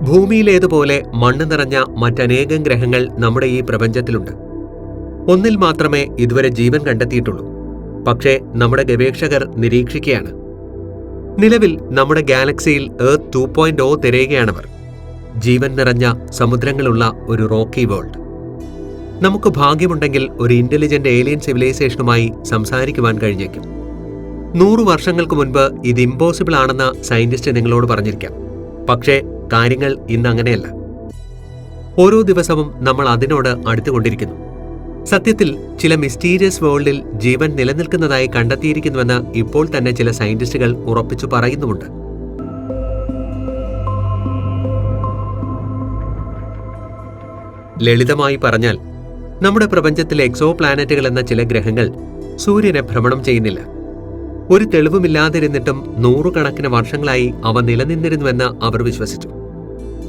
ഭൂമിയിലേതുപോലെ മണ്ണ് നിറഞ്ഞ മറ്റനേകം ഗ്രഹങ്ങൾ നമ്മുടെ ഈ പ്രപഞ്ചത്തിലുണ്ട്. ഒന്നിൽ മാത്രമേ ഇതുവരെ ജീവൻ കണ്ടെത്തിയിട്ടുള്ളൂ. പക്ഷേ നമ്മുടെ ഗവേഷകർ നിരീക്ഷിക്കുകയാണ്. നിലവിൽ നമ്മുടെ ഗാലക്സിയിൽ എർത്ത് 2.0 തിരയുകയാണവർ. ജീവൻ നിറഞ്ഞ സമുദ്രങ്ങളുള്ള ഒരു റോക്കി വേൾഡ്. നമുക്ക് ഭാഗ്യമുണ്ടെങ്കിൽ ഒരു ഇന്റലിജന്റ് ഏലിയൻ സിവിലൈസേഷനുമായി സംസാരിക്കുവാൻ കഴിഞ്ഞേക്കും. 100 വർഷങ്ങൾക്ക് മുൻപ് ഇത് ഇമ്പോസിബിൾ ആണെന്ന് സയന്റിസ്റ്റ് നിങ്ങളോട് പറഞ്ഞിരിക്കാം. പക്ഷേ കാര്യങ്ങൾ ഇന്ന് അങ്ങനെയല്ല. ഓരോ ദിവസവും നമ്മൾ അതിനോട് അടുത്തുകൊണ്ടിരിക്കുന്നു. സത്യത്തിൽ ചില മിസ്റ്റീരിയസ് വേൾഡിൽ ജീവൻ നിലനിൽക്കുന്നതായി കണ്ടെത്തിയിരിക്കുന്നുവെന്ന് ഇപ്പോൾ തന്നെ ചില സയന്റിസ്റ്റുകൾ ഉറപ്പിച്ചു പറയുന്നുമുണ്ട്. ലളിതമായി പറഞ്ഞാൽ, നമ്മുടെ പ്രപഞ്ചത്തിലെ എക്സോ പ്ലാനറ്റുകൾ എന്ന ചില ഗ്രഹങ്ങൾ സൂര്യനെ ഭ്രമണം ചെയ്യുന്നില്ല. ഒരു തെളിവുമില്ലാതിരുന്നിട്ടും 100 കണക്കിന് വർഷങ്ങളായി അവ നിലനിന്നിരുന്നുവെന്ന് അവർ വിശ്വസിച്ചു.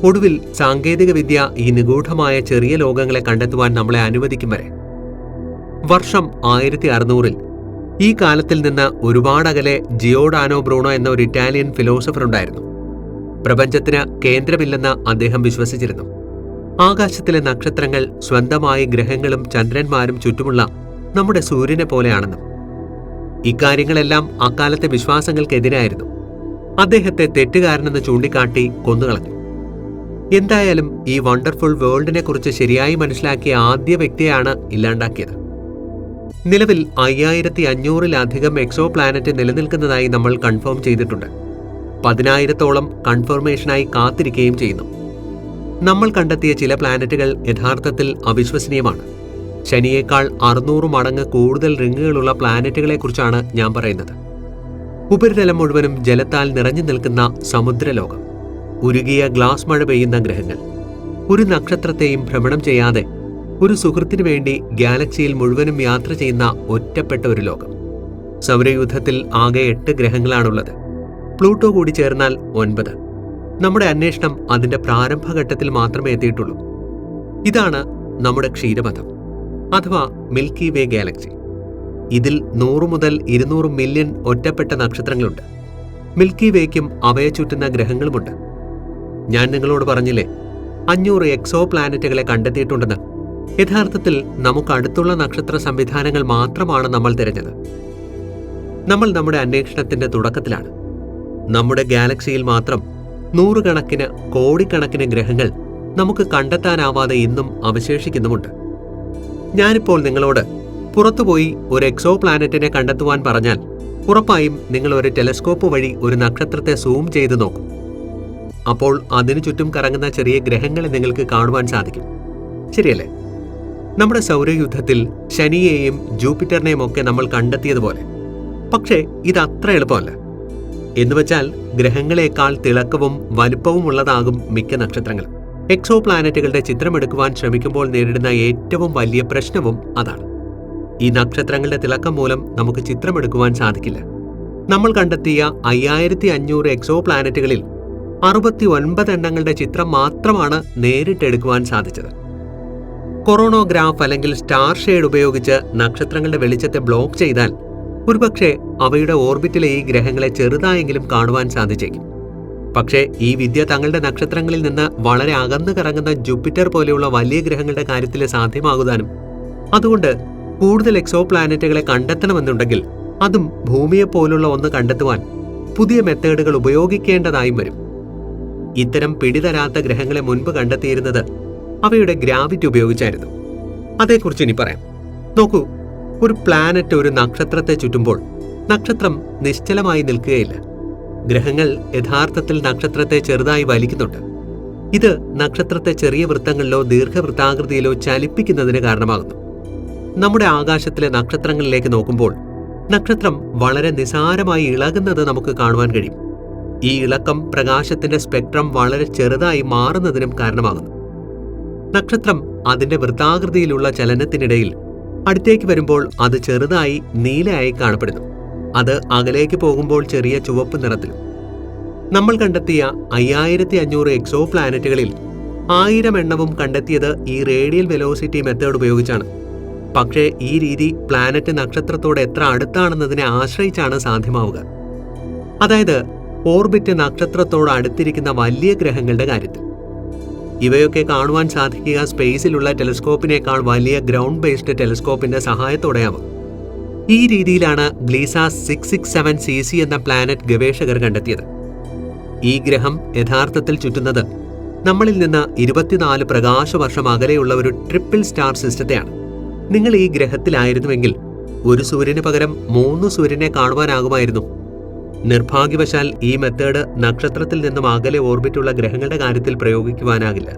ഒടുവിൽ സാങ്കേതികവിദ്യ ഈ നിഗൂഢമായ ചെറിയ ലോകങ്ങളെ കണ്ടെത്തുവാൻ നമ്മളെ അനുവദിക്കും വരെ. വർഷം 1600-ൽ ഈ കാലത്തിൽ നിന്ന് ഒരുപാടകലെ ജിയോഡാനോ ബ്രൂണോ എന്ന ഒരു ഇറ്റാലിയൻ ഫിലോസഫർ ഉണ്ടായിരുന്നു. പ്രപഞ്ചത്തിന് കേന്ദ്രമില്ലെന്ന് അദ്ദേഹം വിശ്വസിച്ചിരുന്നു. ആകാശത്തിലെ നക്ഷത്രങ്ങൾ സ്വന്തമായി ഗ്രഹങ്ങളും ചന്ദ്രന്മാരും ചുറ്റുമുള്ള നമ്മുടെ സൂര്യനെ പോലെയാണെന്നും. ഇക്കാര്യങ്ങളെല്ലാം അക്കാലത്തെ വിശ്വാസങ്ങൾക്കെതിരായിരുന്നു. അദ്ദേഹത്തെ തെറ്റുകാരനെന്ന് ചൂണ്ടിക്കാട്ടി കൊന്നുകളഞ്ഞു. എന്തായാലും ഈ വണ്ടർഫുൾ വേൾഡിനെ കുറിച്ച് ശരിയായി മനസ്സിലാക്കിയ ആദ്യ വ്യക്തിയാണ് ഇല്ലാണ്ടാക്കിയത്. നിലവിൽ 5500-ലധികം എക്സോ പ്ലാനറ്റ് നിലനിൽക്കുന്നതായി നമ്മൾ കൺഫേം ചെയ്തിട്ടുണ്ട്. 10,000-ഓളം കൺഫർമേഷനായി കാത്തിരിക്കുകയും ചെയ്യുന്നു. നമ്മൾ കണ്ടെത്തിയ ചില പ്ലാനറ്റുകൾ യഥാർത്ഥത്തിൽ അവിശ്വസനീയമാണ്. ശനിയേക്കാൾ 600 മടങ്ങ് കൂടുതൽ റിങ്ങുകളുള്ള പ്ലാനറ്റുകളെക്കുറിച്ചാണ് ഞാൻ പറയുന്നത്. ഉപരിതലം മുഴുവനും ജലത്താൽ നിറഞ്ഞു നിൽക്കുന്ന സമുദ്രലോകം, ഉരുകിയ ഗ്ലാസ് മഴ പെയ്യുന്ന ഗ്രഹങ്ങൾ, ഒരു നക്ഷത്രത്തെയും ഭ്രമണം ചെയ്യാതെ ഒരു സുഹൃത്തിനു വേണ്ടി ഗാലക്സിയിൽ മുഴുവനും യാത്ര ചെയ്യുന്ന ഒറ്റപ്പെട്ട ഒരു ലോകം. സൗരയൂഥത്തിൽ ആകെ 8 ഗ്രഹങ്ങളാണുള്ളത്. പ്ലൂട്ടോ കൂടി ചേർന്നാൽ 9. നമ്മുടെ അന്വേഷണം അതിന്റെ പ്രാരംഭഘട്ടത്തിൽ മാത്രമേ എത്തിയിട്ടുള്ളൂ. ഇതാണ് നമ്മുടെ ക്ഷീരപഥം അഥവാ മിൽക്കി വേ ഗാലക്സി. ഇതിൽ 100 മുതൽ 200 മില്യൺ ഒറ്റപ്പെട്ട നക്ഷത്രങ്ങളുണ്ട്. മിൽക്കി വേക്കും അവയെ ചുറ്റുന്ന ഗ്രഹങ്ങളുമുണ്ട്. ഞാൻ നിങ്ങളോട് പറഞ്ഞില്ലേ, 500 എക്സോ പ്ലാനറ്റുകളെ കണ്ടെത്തിയിട്ടുണ്ടെന്ന്. യഥാർത്ഥത്തിൽ നമുക്ക് അടുത്തുള്ള നക്ഷത്ര സംവിധാനങ്ങൾ മാത്രമാണ് നമ്മൾ തിരഞ്ഞത്. നമ്മൾ നമ്മുടെ അന്വേഷണത്തിന്റെ തുടക്കത്തിലാണ്. നമ്മുടെ ഗാലക്സിയിൽ മാത്രം 100 കണക്കിന് കോടിക്കണക്കിന് ഗ്രഹങ്ങൾ നമുക്ക് കണ്ടെത്താനാവാതെ ഇന്നും അവശേഷിക്കുന്നുമുണ്ട്. ഞാനിപ്പോൾ നിങ്ങളോട് പുറത്തുപോയി ഒരു എക്സോ പ്ലാനറ്റിനെ കണ്ടെത്തുവാൻ പറഞ്ഞാൽ ഉറപ്പായും നിങ്ങൾ ഒരു ടെലസ്കോപ്പ് വഴി ഒരു നക്ഷത്രത്തെ സൂം ചെയ്ത് നോക്കും. അപ്പോൾ അതിനു ചുറ്റും കറങ്ങുന്ന ചെറിയ ഗ്രഹങ്ങളെ നിങ്ങൾക്ക് കാണുവാൻ സാധിക്കും. ശരിയല്ലേ? നമ്മുടെ സൗരയൂഥത്തിൽ ശനിയെയും ജൂപ്പിറ്ററിനെയും ഒക്കെ നമ്മൾ കണ്ടെത്തിയതുപോലെ. പക്ഷേ ഇത് അത്ര എളുപ്പമല്ല. എന്നുവെച്ചാൽ ഗ്രഹങ്ങളെക്കാൾ തിളക്കവും വലുപ്പവും ഉള്ളതാകും മിക്ക നക്ഷത്രങ്ങൾ. എക്സോ പ്ലാനറ്റുകളുടെ ചിത്രമെടുക്കുവാൻ ശ്രമിക്കുമ്പോൾ നേരിടുന്ന ഏറ്റവും വലിയ പ്രശ്നവും അതാണ്. ഈ നക്ഷത്രങ്ങളുടെ തിളക്കം മൂലം നമുക്ക് ചിത്രമെടുക്കുവാൻ സാധിക്കില്ല. നമ്മൾ കണ്ടെത്തിയ 5500 എക്സോ പ്ലാനറ്റുകളിൽ 69 എണ്ണങ്ങളുടെ ചിത്രം മാത്രമാണ് നേരിട്ടെടുക്കുവാൻ സാധിച്ചത്. കൊറോണോഗ്രാഫ് അല്ലെങ്കിൽ സ്റ്റാർ ഷെയ്ഡ് ഉപയോഗിച്ച് നക്ഷത്രങ്ങളുടെ വെളിച്ചത്തെ ബ്ലോക്ക് ചെയ്താൽ ഒരുപക്ഷെ അവയുടെ ഓർബിറ്റിലെ ഈ ഗ്രഹങ്ങളെ ചെറുതായെങ്കിലും കാണുവാൻ സാധിച്ചേക്കും. പക്ഷേ ഈ വിദ്യ തങ്ങളുടെ നക്ഷത്രങ്ങളിൽ നിന്ന് വളരെ അകന്നു കറങ്ങുന്ന ജൂപ്പിറ്റർ പോലെയുള്ള വലിയ ഗ്രഹങ്ങളുടെ കാര്യത്തിൽ സാധ്യമാകുവാനും, അതുകൊണ്ട് കൂടുതൽ എക്സോ പ്ലാനറ്റുകളെ കണ്ടെത്തണമെന്നുണ്ടെങ്കിൽ അതും ഭൂമിയെപ്പോലുള്ള ഒന്ന് കണ്ടെത്തുവാൻ പുതിയ മെത്തേഡുകൾ ഉപയോഗിക്കേണ്ടതായും വരും. ഇത്തരം പിടിതരാത്ത ഗ്രഹങ്ങളെ മുൻപ് കണ്ടെത്തിയിരുന്നത് അവയുടെ ഗ്രാവിറ്റി ഉപയോഗിച്ചായിരുന്നു. അതേക്കുറിച്ച് ഇനി പറയാം. നോക്കൂ, ഒരു പ്ലാനറ്റ് ഒരു നക്ഷത്രത്തെ ചുറ്റുമ്പോൾ നക്ഷത്രം നിശ്ചലമായി നിൽക്കുകയില്ല. ഗ്രഹങ്ങൾ യഥാർത്ഥത്തിൽ നക്ഷത്രത്തെ ചെറുതായി വലിക്കുന്നുണ്ട്. ഇത് നക്ഷത്രത്തെ ചെറിയ വൃത്തങ്ങളിലോ ദീർഘവൃത്താകൃതിയിലോ ചലിപ്പിക്കുന്നതിന് കാരണമാകുന്നു. നമ്മുടെ ആകാശത്തിലെ നക്ഷത്രങ്ങളിലേക്ക് നോക്കുമ്പോൾ നക്ഷത്രം വളരെ നിസാരമായി ഇളകുന്നത് നമുക്ക് കാണുവാൻ കഴിയും. ഈ ഇളക്കം പ്രകാശത്തിന്റെ സ്പെക്ട്രം വളരെ ചെറുതായി മാറുന്നതിനും കാരണമാകുന്നു. നക്ഷത്രം അതിന്റെ വൃത്താകൃതിയിലുള്ള ചലനത്തിനിടയിൽ അടുത്തേക്ക് വരുമ്പോൾ അത് ചെറുതായി നീലയായി കാണപ്പെടുന്നു. അത് അകലേക്ക് പോകുമ്പോൾ ചെറിയ ചുവപ്പ് നിറത്തിലും. നമ്മൾ കണ്ടെത്തിയ 5500 എക്സോ പ്ലാനറ്റുകളിൽ 1000 എണ്ണവും കണ്ടെത്തിയത് ഈ റേഡിയൽ വെലോസിറ്റി മെത്തേഡ് ഉപയോഗിച്ചാണ്. പക്ഷേ ഈ രീതി പ്ലാനറ്റ് നക്ഷത്രത്തോട് എത്ര അടുത്താണെന്നതിനെ ആശ്രയിച്ചാണ് സാധ്യമാവുക. അതായത് ഓർബിറ്റ് നക്ഷത്രത്തോട് അടുത്തിരിക്കുന്ന വലിയ ഗ്രഹങ്ങളുടെ കാര്യത്തിൽ. ഇവയൊക്കെ കാണുവാൻ സാധിക്കുക സ്പേസിലുള്ള ടെലിസ്കോപ്പിനേക്കാൾ വലിയ ഗ്രൗണ്ട് ബേസ്ഡ് ടെലിസ്കോപ്പിന്റെ സഹായത്തോടെയാവും. ഈ രീതിയിലാണ് ഗ്ലീസ 667cc എന്ന പ്ലാനറ്റ് ഗവേഷകർ കണ്ടെത്തിയത്. ഈ ഗ്രഹം യഥാർത്ഥത്തിൽ ചുറ്റുന്നത് നമ്മളിൽ നിന്ന് 24 പ്രകാശവർഷം അകലെയുള്ള ഒരു ട്രിപ്പിൾ സ്റ്റാർ സിസ്റ്റത്തെയാണ്. നിങ്ങൾ ഈ ഗ്രഹത്തിലായിരുന്നുവെങ്കിൽ ഒരു സൂര്യന് പകരം 3 സൂര്യനെ കാണുവാനാകുമായിരുന്നു. നിർഭാഗ്യവശാൽ ഈ മെത്തേഡ് നക്ഷത്രത്തിൽ നിന്നും അകലെ ഓർബിറ്റുള്ള ഗ്രഹങ്ങളുടെ കാര്യത്തിൽ പ്രയോഗിക്കുവാനാകില്ല.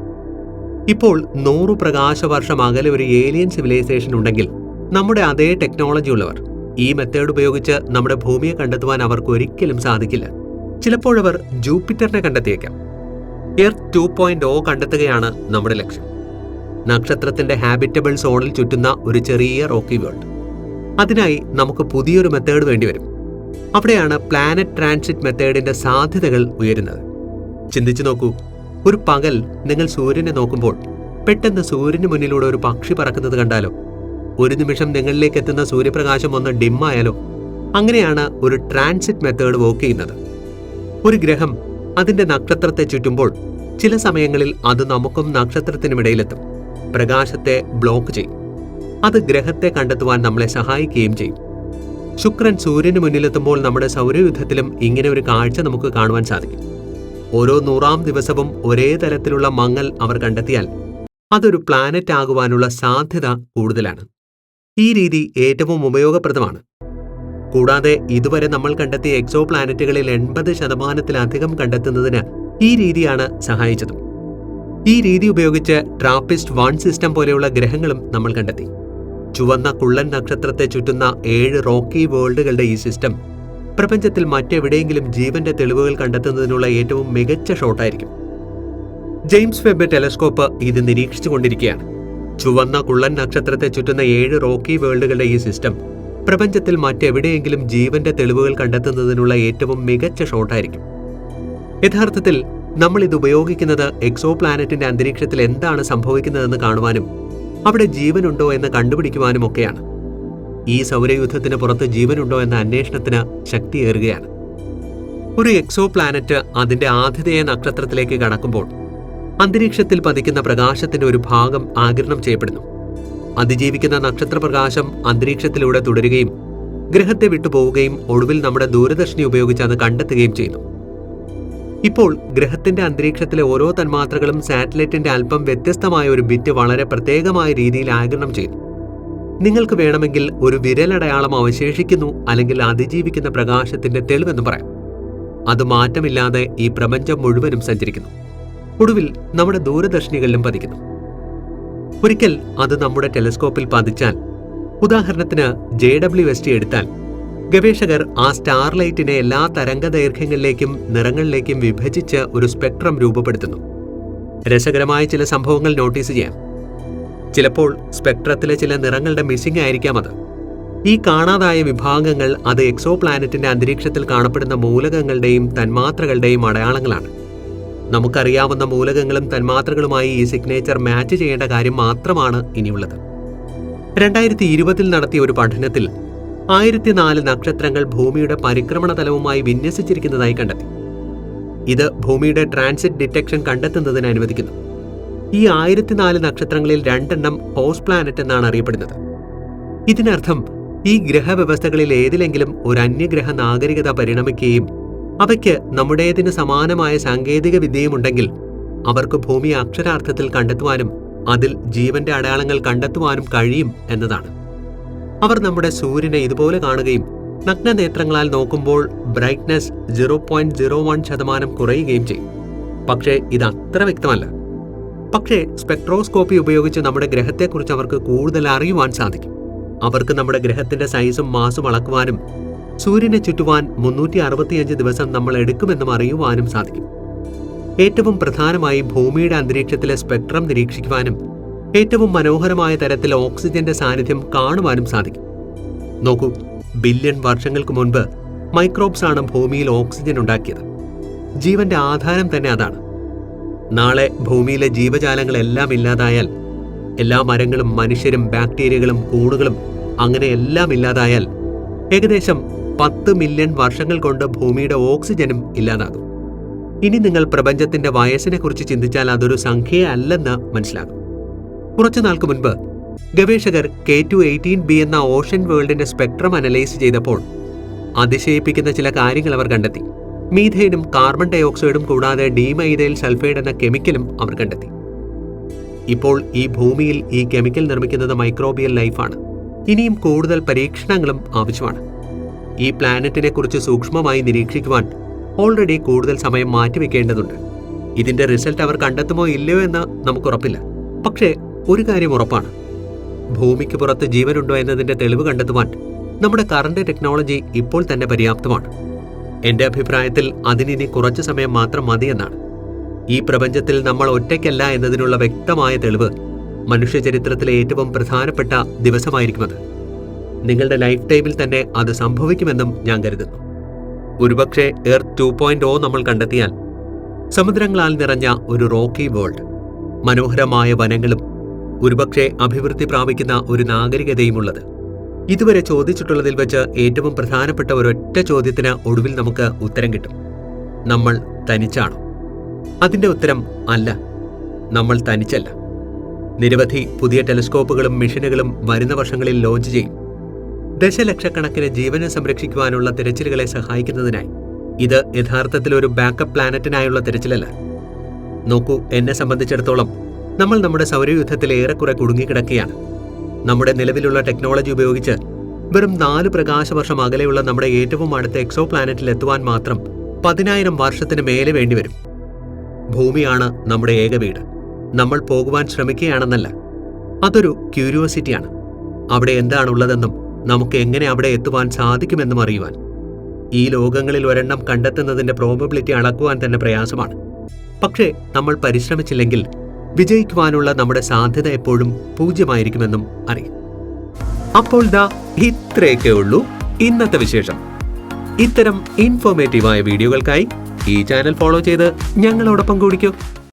ഇപ്പോൾ 100 പ്രകാശവർഷം അകലെ ഒരു ഏലിയൻ സിവിലൈസേഷൻ ഉണ്ടെങ്കിൽ നമ്മുടെ അതേ ടെക്നോളജി ഉള്ളവർ ഈ മെത്തേഡ് ഉപയോഗിച്ച് നമ്മുടെ ഭൂമിയെ കണ്ടെത്തുവാൻ അവർക്ക് ഒരിക്കലും സാധിക്കില്ല. ചിലപ്പോഴവർ ജൂപ്പിറ്ററിനെ കണ്ടെത്തിയേക്കാം. എർത്ത് 2.0 കണ്ടെത്തുകയാണ് നമ്മുടെ ലക്ഷ്യം. നക്ഷത്രത്തിന്റെ ഹാബിറ്റബിൾ സോണിൽ ചുറ്റുന്ന ഒരു ചെറിയ റോക്കി വേൾഡ്. അതിനായി നമുക്ക് പുതിയൊരു മെത്തേഡ് വേണ്ടിവരും. അവിടെയാണ് പ്ലാനറ്റ് ട്രാൻസിറ്റ് മെത്തേഡിന്റെ സാധ്യതകൾ ഉയരുന്നത്. ചിന്തിച്ചു നോക്കൂ, ഒരു പകൽ നിങ്ങൾ സൂര്യനെ നോക്കുമ്പോൾ പെട്ടെന്ന് സൂര്യന് മുന്നിലൂടെ ഒരു പക്ഷി പറക്കുന്നത് കണ്ടാലോ? ഒരു നിമിഷം നിങ്ങളിലേക്ക് എത്തുന്ന സൂര്യപ്രകാശം ഒന്ന് ഡിമ്മായാലോ? അങ്ങനെയാണ് ഒരു ട്രാൻസിറ്റ് മെത്തേഡ് വർക്ക് ചെയ്യുന്നത്. ഒരു ഗ്രഹം അതിന്റെ നക്ഷത്രത്തെ ചുറ്റുമ്പോൾ ചില സമയങ്ങളിൽ അത് നമുക്കും നക്ഷത്രത്തിനുമിടയിലെത്തും, പ്രകാശത്തെ ബ്ലോക്ക് ചെയ്യും. അത് ഗ്രഹത്തെ കണ്ടെത്തുവാൻ നമ്മളെ സഹായിക്കുകയും ചെയ്യും. ശുക്രൻ സൂര്യന് മുന്നിലെത്തുമ്പോൾ നമ്മുടെ സൗരയൂഥത്തിലും ഇങ്ങനെ ഒരു കാഴ്ച നമുക്ക് കാണുവാൻ സാധിക്കും. ഓരോ 100-ാം ദിവസവും ഒരേ തരത്തിലുള്ള മങ്ങൽ അവർ കണ്ടെത്തിയാൽ അതൊരു പ്ലാനറ്റ് ആകുവാനുള്ള സാധ്യത കൂടുതലാണ്. ഈ രീതി ഏറ്റവും ഉപയോഗപ്രദമാണ്. കൂടാതെ ഇതുവരെ നമ്മൾ കണ്ടെത്തിയ എക്സോ പ്ലാനറ്റുകളിൽ 80% കണ്ടെത്തുന്നതിന് ഈ രീതിയാണ് സഹായിച്ചതും. ഈ രീതി ഉപയോഗിച്ച് ട്രാപ്പിസ്റ്റ് 1 സിസ്റ്റം പോലെയുള്ള ഗ്രഹങ്ങളും നമ്മൾ കണ്ടെത്തി. ചുവന്ന കുള്ളൻ നക്ഷത്രത്തെ ചുറ്റുന്ന 7 റോക്കി വേൾഡുകളുടെ ഈ സിസ്റ്റം പ്രപഞ്ചത്തിൽ മറ്റെവിടെയെങ്കിലും ജീവന്റെ തെളിവുകൾ കണ്ടെത്തുന്നതിനുള്ള ഏറ്റവും മികച്ച ഷോട്ടായിരിക്കും. ജെയിംസ് വെബ് ടെലിസ്കോപ്പ് ഇത് നിരീക്ഷിച്ചുകൊണ്ടിരിക്കുകയാണ്. ചുവന്ന കുള്ളൻ നക്ഷത്രത്തെ ചുറ്റുന്ന 7 റോക്കി വേൾഡുകളുടെ ഈ സിസ്റ്റം പ്രപഞ്ചത്തിൽ മറ്റെവിടെയെങ്കിലും ജീവന്റെ തെളിവുകൾ കണ്ടെത്തുന്നതിനുള്ള ഏറ്റവും മികച്ച ഷോട്ടായിരിക്കും. യഥാർത്ഥത്തിൽ നമ്മൾ ഇത് ഉപയോഗിക്കുന്നത് എക്സോ പ്ലാനറ്റിന്റെ അന്തരീക്ഷത്തിൽ എന്താണ് സംഭവിക്കുന്നതെന്ന് കാണുവാനും അവിടെ ജീവനുണ്ടോ എന്ന് കണ്ടുപിടിക്കുവാനും ഒക്കെയാണ്. ഈ സൗരയൂഥത്തിന് പുറത്ത് ജീവനുണ്ടോ എന്ന അന്വേഷണത്തിന് ശക്തിയേറുകയാണ്. ഒരു എക്സോ പ്ലാനറ്റ് അതിന്റെ ആതിഥേയ നക്ഷത്രത്തിലേക്ക് കടക്കുമ്പോൾ അന്തരീക്ഷത്തിൽ പതിക്കുന്ന പ്രകാശത്തിന്റെ ഒരു ഭാഗം ആഗിരണം ചെയ്യപ്പെടുന്നു. അതിജീവിക്കുന്ന നക്ഷത്രപ്രകാശം അന്തരീക്ഷത്തിലൂടെ തുടരുകയും ഗ്രഹത്തെ വിട്ടുപോവുകയും ഒടുവിൽ നമ്മുടെ ദൂരദർശിനി ഉപയോഗിച്ച് അത് കണ്ടെത്തുകയും ചെയ്യുന്നു. ഇപ്പോൾ ഗ്രഹത്തിന്റെ അന്തരീക്ഷത്തിലെ ഓരോ തന്മാത്രകളും സാറ്റലൈറ്റിന്റെ അല്പം വ്യത്യസ്തമായ ഒരു ബിറ്റ് വളരെ പ്രത്യേകമായ രീതിയിൽ ആഗിരണം ചെയ്യുന്നു. നിങ്ങൾക്ക് വേണമെങ്കിൽ ഒരു വിരലടയാളം അവശേഷിക്കുന്നു അല്ലെങ്കിൽ അതിജീവിക്കുന്ന പ്രകാശത്തിന്റെ തെളിവെന്ന് പറയാം. അത് മാറ്റമില്ലാതെ ഈ പ്രപഞ്ചം മുഴുവനും സഞ്ചരിക്കുന്നു. ഒടുവിൽ നമ്മുടെ ദൂരദർശിനികളിലും പതിക്കുന്നു. ഒരിക്കൽ അത് നമ്മുടെ ടെലിസ്കോപ്പിൽ പതിച്ചാൽ, ഉദാഹരണത്തിന് JWST എടുത്താൽ, ഗവേഷകർ ആ സ്റ്റാർലൈറ്റിനെ എല്ലാ തരംഗദൈർഘ്യങ്ങളിലേക്കും നിറങ്ങളിലേക്കും വിഭജിച്ച് ഒരു സ്പെക്ട്രം രൂപപ്പെടുത്തുന്നു. രസകരമായ ചില സംഭവങ്ങൾ നോട്ടീസ് ചെയ്യാം. ചിലപ്പോൾ സ്പെക്ട്രത്തിലെ ചില നിറങ്ങളുടെ മിസ്സിംഗ് ആയിരിക്കാം അത്. ഈ കാണാതായ വിഭാഗങ്ങൾ അത് എക്സോ പ്ലാനറ്റിന്റെ അന്തരീക്ഷത്തിൽ കാണപ്പെടുന്ന മൂലകങ്ങളുടെയും തന്മാത്രകളുടെയും അടയാളങ്ങളാണ്. നമുക്കറിയാവുന്ന മൂലകങ്ങളും തന്മാത്രകളുമായി ഈ സിഗ്നേച്ചർ മാച്ച് ചെയ്യേണ്ട കാര്യം മാത്രമാണ് ഇനിയുള്ളത്. 2020 നടത്തിയ ഒരു പഠനത്തിൽ 1004 നക്ഷത്രങ്ങൾ ഭൂമിയുടെ പരിക്രമണ തലവുമായി വിന്യസിച്ചിരിക്കുന്നതായി കണ്ടെത്തി. ഇത് ഭൂമിയുടെ ട്രാൻസിറ്റ് ഡിറ്റക്ഷൻ കണ്ടെത്തുന്നതിന് അനുവദിക്കുന്നു. ഈ 1004 നക്ഷത്രങ്ങളിൽ 2 ഹോസ്റ്റ് പ്ലാനറ്റ് എന്നാണ് അറിയപ്പെടുന്നത്. ഇതിനർത്ഥം ഈ ഗ്രഹവ്യവസ്ഥകളിൽ ഏതിലെങ്കിലും ഒരു അന്യഗ്രഹ നാഗരികത പരിണമിക്കുകയും അവയ്ക്ക് നമ്മുടേതിന് സമാനമായ സാങ്കേതിക വിദ്യയുമുണ്ടെങ്കിൽ അവർക്ക് ഭൂമിയെ അക്ഷരാർത്ഥത്തിൽ കണ്ടെത്തുവാനും അതിൽ ജീവന്റെ അടയാളങ്ങൾ കണ്ടെത്തുവാനും കഴിയും എന്നതാണ്. അവർ നമ്മുടെ സൂര്യനെ ഇതുപോലെ കാണുകയും നഗ്നനേത്രങ്ങളാൽ നോക്കുമ്പോൾ ബ്രൈറ്റ്നസ് 0.01% കുറയുകയും ചെയ്യും. പക്ഷേ ഇത് അത്ര വ്യക്തമല്ല. പക്ഷേ സ്പെക്ട്രോസ്കോപ്പി ഉപയോഗിച്ച് നമ്മുടെ ഗ്രഹത്തെക്കുറിച്ച് അവർക്ക് കൂടുതൽ അറിയുവാൻ സാധിക്കും. അവർക്ക് നമ്മുടെ ഗ്രഹത്തിന്റെ സൈസും മാസും അളക്കുവാനും സൂര്യനെ ചുറ്റുവാൻ 365 ദിവസം നമ്മൾ എടുക്കുമെന്നും അറിയുവാനും സാധിക്കും. ഏറ്റവും പ്രധാനമായി ഭൂമിയുടെ അന്തരീക്ഷത്തിലെ സ്പെക്ട്രം നിരീക്ഷിക്കുവാനും ഏറ്റവും മനോഹരമായ തരത്തിൽ ഓക്സിജന്റെ സാന്നിധ്യം കാണുവാനും സാധിക്കും. നോക്കൂ, ബില്യൺ വർഷങ്ങൾക്ക് മുൻപ് മൈക്രോബ്സ് ആണ് ഭൂമിയിൽ ഓക്സിജൻ ഉണ്ടാക്കിയത്. ജീവന്റെ ആധാരം തന്നെ അതാണ്. നാളെ ഭൂമിയിലെ ജീവജാലങ്ങളെല്ലാം ഇല്ലാതായാൽ, എല്ലാ മരങ്ങളും മനുഷ്യരും ബാക്ടീരിയകളും കൂണുകളും അങ്ങനെ എല്ലാം ഇല്ലാതായാൽ ഏകദേശം 10 മില്യൺ വർഷങ്ങൾ കൊണ്ട് ഭൂമിയുടെ ഓക്സിജനും ഇല്ലാതാകും. ഇനി നിങ്ങൾ പ്രപഞ്ചത്തിന്റെ വയസ്സിനെക്കുറിച്ച് ചിന്തിച്ചാൽ അതൊരു സംഖ്യയല്ലെന്ന് മനസ്സിലാകും. കുറച്ചുനാൾക്ക് മുൻപ് ഗവേഷകർ K2-18b എന്ന ഓഷൻ വേൾഡിന്റെ സ്പെക്ട്രം അനലൈസ് ചെയ്തപ്പോൾ അതിശയിപ്പിക്കുന്ന ചില കാര്യങ്ങൾ അവർ കണ്ടെത്തി. മീഥേനും കാർബൺ ഡയോക്സൈഡും കൂടാതെ ഡീമൈഥൈൽ സൾഫൈഡ് എന്ന കെമിക്കലും അവർ കണ്ടെത്തി. ഇപ്പോൾ ഈ ഭൂമിയിൽ ഈ കെമിക്കൽ നിർമ്മിക്കുന്നത് മൈക്രോബിയൽ ലൈഫാണ്. ഇനിയും കൂടുതൽ പരീക്ഷണങ്ങളും ആവശ്യമാണ്. ഈ പ്ലാനറ്റിനെ കുറിച്ച് സൂക്ഷ്മമായി നിരീക്ഷിക്കുവാൻ ഓൾറെഡി കൂടുതൽ സമയം മാറ്റിവെക്കേണ്ടതുണ്ട്. ഇതിന്റെ റിസൾട്ട് അവർ കണ്ടെത്തുമോ ഇല്ലയോ എന്ന് നമുക്കുറപ്പില്ല. പക്ഷേ ഒരു കാര്യം ഉറപ്പാണ്, ഭൂമിക്ക് പുറത്ത് ജീവനുണ്ടോ എന്നതിന്റെ തെളിവ് കണ്ടെത്തുവാൻ നമ്മുടെ കറണ്ട് ടെക്നോളജി ഇപ്പോൾ തന്നെ പര്യാപ്തമാണ്. എന്റെ അഭിപ്രായത്തിൽ അതിനി കുറച്ചു സമയം മാത്രം മതിയെന്നാണ്. ഈ പ്രപഞ്ചത്തിൽ നമ്മൾ ഒറ്റയ്ക്കല്ല എന്നതിനുള്ള വ്യക്തമായ തെളിവ് മനുഷ്യചരിത്രത്തിലെ ഏറ്റവും പ്രധാനപ്പെട്ട ദിവസമായിരിക്കുമത്. നിങ്ങളുടെ ലൈഫ് ടൈമിൽ തന്നെ അത് സംഭവിക്കുമെന്നും ഞാൻ കരുതുന്നു. ഒരുപക്ഷെ എർത്ത് 2.0 നമ്മൾ കണ്ടെത്തിയാൽ സമുദ്രങ്ങളാൽ നിറഞ്ഞ ഒരു റോക്കി വേൾഡ്, മനോഹരമായ വനങ്ങളും ഒരുപക്ഷെ അഭിവൃദ്ധി പ്രാപിക്കുന്ന ഒരു നാഗരികതയുമുള്ളത്. ഇതുവരെ ചോദിച്ചിട്ടുള്ളതിൽ വെച്ച് ഏറ്റവും പ്രധാനപ്പെട്ട ഒരൊറ്റ ചോദ്യത്തിന് ഒടുവിൽ നമുക്ക് ഉത്തരം കിട്ടും. നമ്മൾ തനിച്ചാണോ? അതിന്റെ ഉത്തരം അല്ല, നമ്മൾ തനിച്ചല്ല. നിരവധി പുതിയ ടെലിസ്കോപ്പുകളും മിഷനുകളും വരുന്ന വർഷങ്ങളിൽ ലോഞ്ച് ചെയ്യും. ദശലക്ഷക്കണക്കിന് ജീവനെ സംരക്ഷിക്കുവാനുള്ള തിരച്ചിലുകളെ സഹായിക്കുന്നതിനായി. ഇത് യഥാർത്ഥത്തിൽ ഒരു ബാക്കപ്പ് പ്ലാനറ്റിനായുള്ള തിരച്ചിലല്ല. നോക്കൂ, എന്നെ സംബന്ധിച്ചിടത്തോളം നമ്മൾ നമ്മുടെ സൗരയൂഥത്തിൽ ഏറെക്കുറെ കുടുങ്ങിക്കിടക്കുകയാണ്. നമ്മുടെ നിലവിലുള്ള ടെക്നോളജി ഉപയോഗിച്ച് വെറും 4 പ്രകാശവർഷം അകലെയുള്ള നമ്മുടെ ഏറ്റവും അടുത്ത എക്സോ പ്ലാനറ്റിൽ എത്തുവാൻ മാത്രം 10,000 വർഷത്തിന് മേലെ വേണ്ടിവരും. ഭൂമിയാണ് നമ്മുടെ ഏക വീട്. നമ്മൾ പോകുവാൻ ശ്രമിക്കുകയാണെന്നല്ല, അതൊരു ക്യൂരിയോസിറ്റിയാണ്. അവിടെ എന്താണുള്ളതെന്നും നമുക്ക് എങ്ങനെ അവിടെ എത്തുവാൻ സാധിക്കുമെന്നും അറിയുവാൻ. ഈ ലോകങ്ങളിൽ ഒരെണ്ണം കണ്ടെത്തുന്നതിന്റെ പ്രോബബിലിറ്റി അളക്കുവാൻ തന്നെ പ്രയാസമാണ്. പക്ഷേ നമ്മൾ പരിശ്രമിച്ചില്ലെങ്കിൽ വിജയിക്കുവാനുള്ള നമ്മുടെ സാധ്യത എപ്പോഴും 0 അറിയും. അപ്പോൾ ഇത്രയൊക്കെ ഉള്ളൂ ഇന്നത്തെ വിശേഷം. ഇത്തരം ഇൻഫോർമേറ്റീവായ വീഡിയോകൾക്കായി ഈ ചാനൽ ഫോളോ ചെയ്ത് ഞങ്ങളോടൊപ്പം കൂടിക്കൂ.